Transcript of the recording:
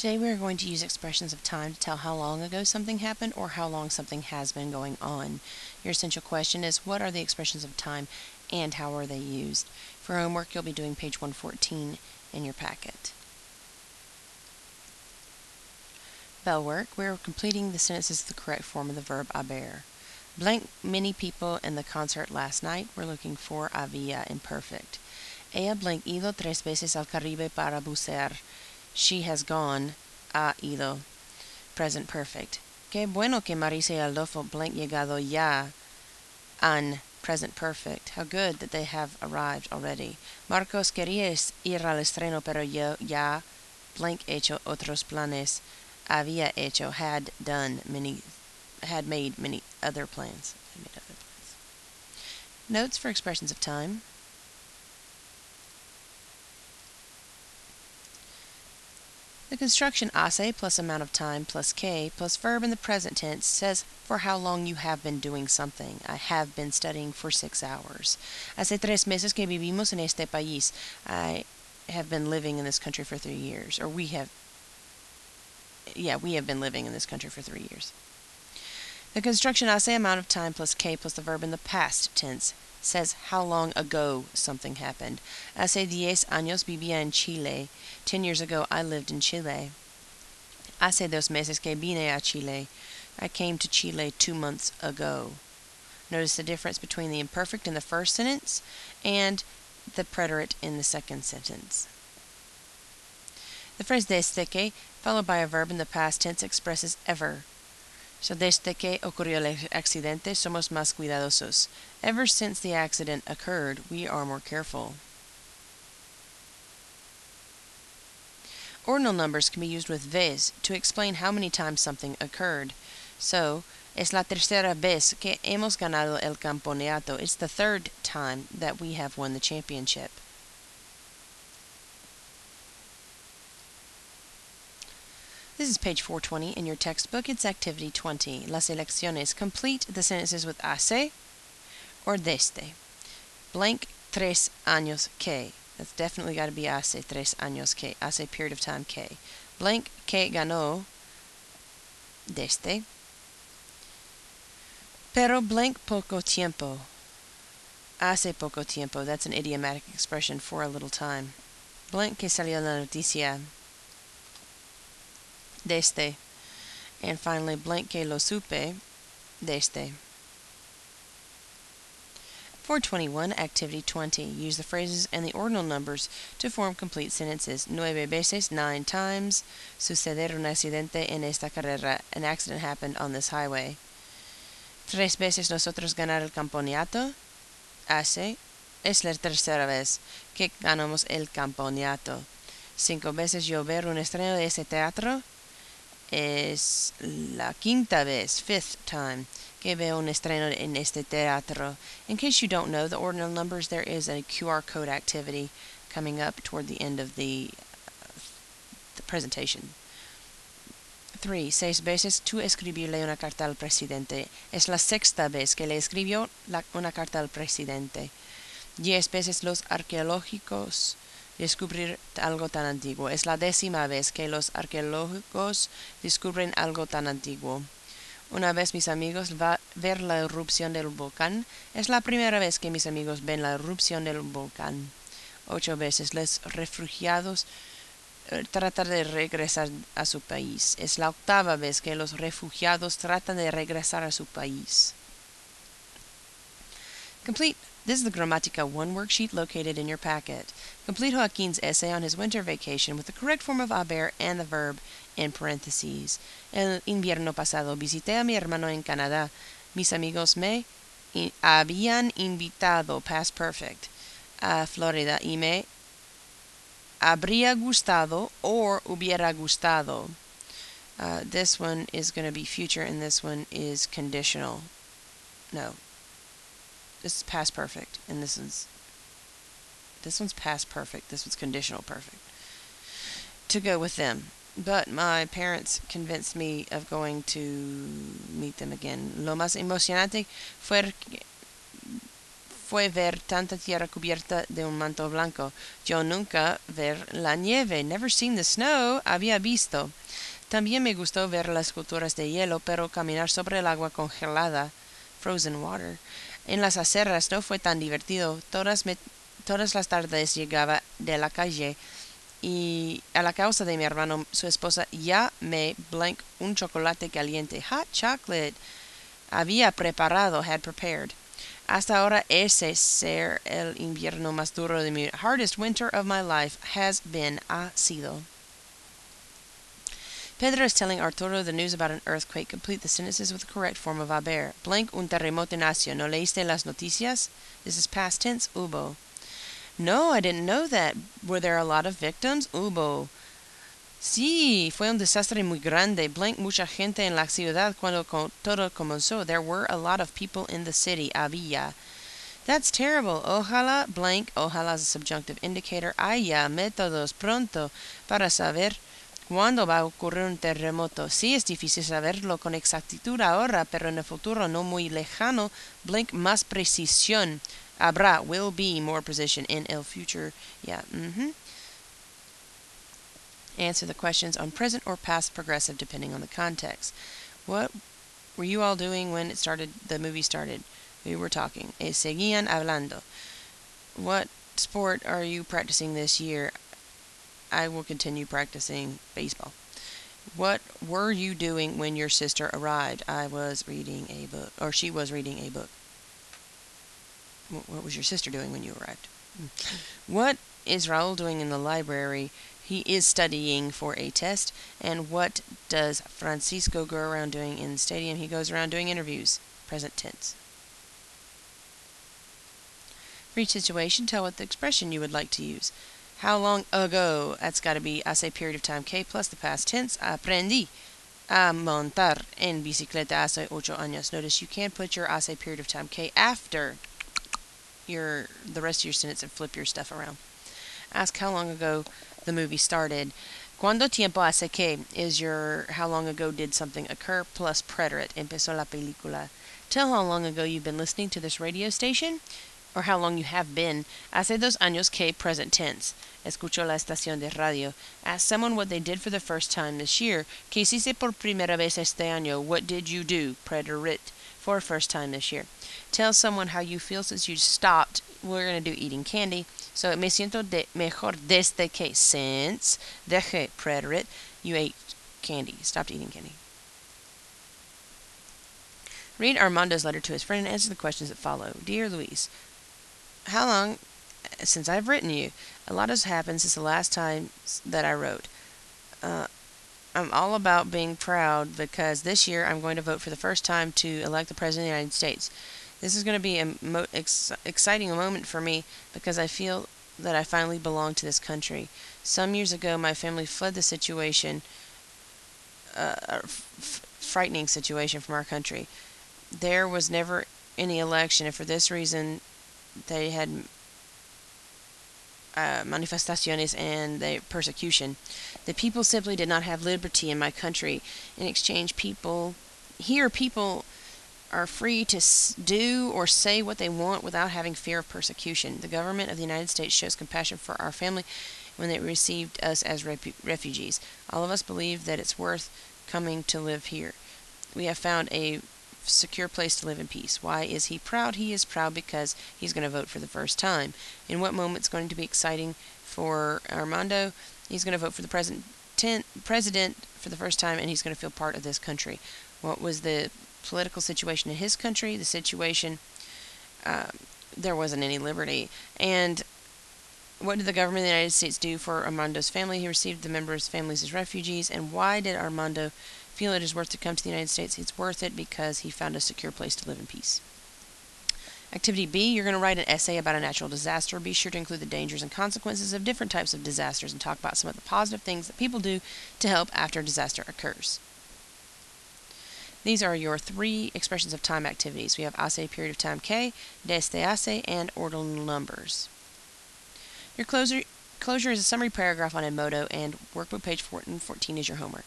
Today we are going to use expressions of time to tell how long ago something happened or how long something has been going on. Your essential question is, what are the expressions of time and how are they used? For homework, you'll be doing page 114 in your packet. Bell work. We are completing the sentences with the correct form of the verb haber. Blank many people in the concert last night. We're looking for había imperfect. Ella blank ido 3 veces al Caribe para bucear. She has gone, ha ido. Present perfect. Qué bueno que Marisa y Adolfo blank llegado ya han. Present perfect. How good that they have arrived already. Marcos quería ir al estreno, pero yo ya blank hecho otros planes. Había hecho, had made many other plans. Notes for expressions of time. The construction hace plus amount of time plus que plus verb in the present tense says for how long you have been doing something. I have been studying for 6 hours. Hace 3 meses que vivimos en este país. I have been living in this country for 3 years. Or we have been living in this country for 3 years. The construction hace amount of time plus que plus the verb in the past tense says how long ago something happened. Hace 10 años vivía en Chile. 10 years ago I lived in Chile. Hace 2 meses que vine a Chile. I came to Chile 2 months ago. Notice the difference between the imperfect in the first sentence and the preterite in the second sentence. The phrase desde que, followed by a verb in the past tense, expresses ever. So desde que ocurrió el accidente, somos más cuidadosos. Ever since the accident occurred, we are more careful. Ordinal numbers can be used with vez to explain how many times something occurred. So, es la tercera vez que hemos ganado el campeonato. It's the third time that we have won the championship. This is page 420 in your textbook. It's activity 20. Las elecciones. Complete the sentences with hace or desde. Blank 3 años que. That's definitely got to be hace 3 años que. Hace period of time que. Blank que ganó desde. Pero blank poco tiempo. Hace poco tiempo. That's an idiomatic expression for a little time. Blank que salió la noticia desde. And finally, blank que lo supe desde. 421, Activity 20. Use the phrases and the ordinal numbers to form complete sentences. 9 veces, 9 times. Suceder un accidente en esta carrera. An accident happened on this highway. 3 veces nosotros ganar el campeonato. Hace. Es la tercera vez que ganamos el campeonato. 5 veces yo ver un estreno de ese teatro. Es la quinta vez, 5th time, que veo un estreno en este teatro. In case you don't know the ordinal numbers, there is a QR code activity coming up toward the end of the presentation. 3. 6 veces tú escribirle una carta al presidente. Es la 6ª vez que le escribió una carta al presidente. 10 veces los arqueológicos descubrir algo tan antiguo. Es la 10ª vez que los arqueólogos descubren algo tan antiguo. Una vez mis amigos va a ver la erupción del volcán. Es la primera vez que mis amigos ven la erupción del volcán. 8 veces los refugiados tratan de regresar a su país. Es la 8ª vez que los refugiados tratan de regresar a su país. Complete. This is the Gramatica 1 worksheet located in your packet. Complete Joaquin's essay on his winter vacation with the correct form of haber and the verb in parentheses. El invierno pasado visité a mi hermano en Canadá. Mis amigos me habían invitado, past perfect, a Florida y me habría gustado or hubiera gustado. This one is going to be future and this one is conditional. No. This is past perfect, and this one's past perfect. This one's conditional perfect. To go with them. But my parents convinced me of going to meet them again. Lo más emocionante fue fue ver tanta tierra cubierta de un manto blanco. Yo nunca ver la nieve. Never seen the snow. Había visto. También me gustó ver las esculturas de hielo, pero caminar sobre el agua congelada, frozen water, en las aceras no fue tan divertido. Todas las tardes llegaba de la calle y a la casa de mi hermano, su esposa, ya me blank un chocolate caliente. Hot chocolate. Había preparado, had prepared. Hasta ahora ese ser el invierno más duro de mi hardest winter of my life has been, ha sido. Pedro is telling Arturo the news about an earthquake. Complete the sentences with the correct form of haber. Blank un terremoto nació. ¿No leíste las noticias? This is past tense. Hubo. No, I didn't know that. Were there a lot of victims? Hubo. Sí, fue un desastre muy grande. Blank mucha gente en la ciudad cuando todo comenzó. There were a lot of people in the city. Había. That's terrible. Ojalá, blank, ojalá is a subjunctive indicator. Haya métodos pronto para saber cuándo va a ocurrir un terremoto. Sí, es difícil saberlo con exactitud ahora, pero en el futuro no muy lejano, blank más precisión. Habrá, will be, more precision in el future. Yeah, Answer the questions on present or past progressive depending on the context. What were you all doing when the movie started? We were talking. Seguían hablando. What sport are you practicing this year? I will continue practicing baseball. What were you doing when your sister arrived? I was reading a book, or she was reading a book. What was your sister doing when you arrived? What is Raul doing in the library? He is studying for a test. And what does Francisco go around doing in the stadium? He goes around doing interviews. Present tense. For each situation, tell what the expression you would like to use. How long ago? That's got to be hace period of time K plus the past tense. Aprendí a montar en bicicleta hace 8 años. Notice you can put your hace period of time K after the rest of your sentence and flip your stuff around. Ask how long ago the movie started. ¿Cuánto tiempo hace que is your how long ago did something occur plus preterite. Empezó la película. Tell how long ago you've been listening to this radio station or how long you have been. Hace 2 años que present tense. Escucho la estación de radio. Ask someone what they did for the first time this year. ¿Qué hiciste por primera vez este año? What did you do? Preterite. For first time this year. Tell someone how you feel since you stopped. We're going to do eating candy. So, me siento mejor desde que, since, dejé, preterite, you ate candy, stopped eating candy. Read Armando's letter to his friend and answer the questions that follow. Dear Luis, how long since I've written you? A lot has happened since the last time that I wrote. I'm all about being proud because this year I'm going to vote for the first time to elect the President of the United States. This is going to be an exciting moment for me because I feel that I finally belong to this country. Some years ago, my family fled the situation, frightening situation from our country. There was never any election, and for this reason, they had manifestaciones and the persecution. The people simply did not have liberty in my country. In exchange, people are free to do or say what they want without having fear of persecution. The government of the United States shows compassion for our family when they received us as refugees. All of us believe that it's worth coming to live here. We have found a secure place to live in peace. Why is he proud? He is proud because he's going to vote for the first time. In what moment is going to be exciting for Armando? He's going to vote for the president for the first time, and he's going to feel part of this country. What was the political situation in his country? The situation, there wasn't any liberty. And what did the government of the United States do for Armando's family? He received the members' families as refugees. And why did Armando feel it is worth to come to the United States? It's worth it because he found a secure place to live in peace. Activity B, you're going to write an essay about a natural disaster. Be sure to include the dangers and consequences of different types of disasters and talk about some of the positive things that people do to help after a disaster occurs. These are your 3 expressions of time activities. We have hace period of time K, desde hace, and ordinal numbers. Your closure is a summary paragraph on Edmodo, and workbook page 14 is your homework.